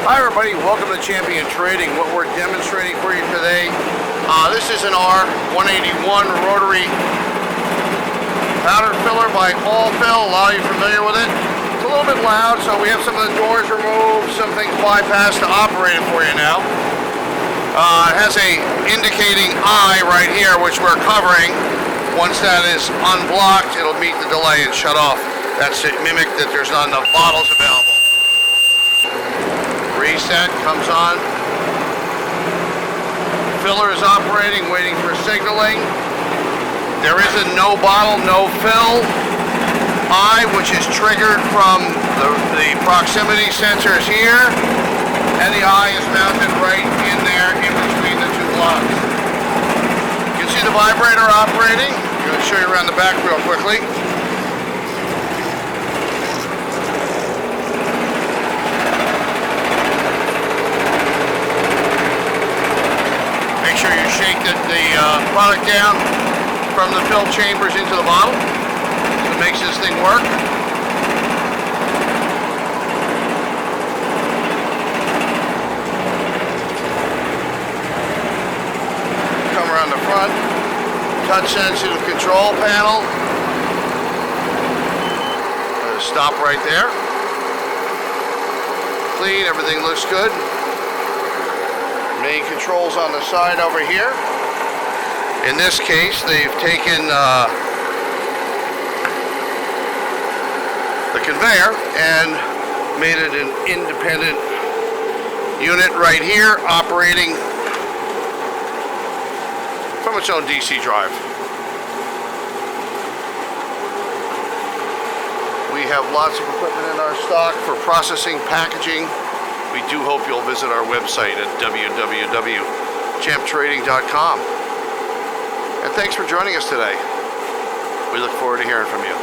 Hi everybody, welcome to Champion Trading. What we're demonstrating for you today, this is an R181 rotary powder filler by All Fill. A lot of you familiar with it. It's a little bit loud, so we have some of the doors removed, some things bypassed to operate it for you now. It has a indicating eye right here, which we're covering. Once that is unblocked, it'll meet the delay and shut off. That's to mimic that there's not enough bottles available. Reset comes on. Filler is operating, waiting for signaling. There is a no bottle, no fill eye, which is triggered from the proximity sensors here, and the eye is mounted right in there in between the two blocks. You can see the vibrator operating. I'm going to show you around the back real quickly. Make sure you shake the product down from the fill chambers into the bottle. So it makes this thing work. Come around the front. Touch sensitive control panel. Stop right there. Clean, everything looks good. Main controls on the side over here. In this case, they've taken the conveyor and made it an independent unit right here, operating from its own DC drive. We have lots of equipment in our stock for processing, packaging. We do hope you'll visit our website at www.champtrading.com. And thanks for joining us today. We look forward to hearing from you.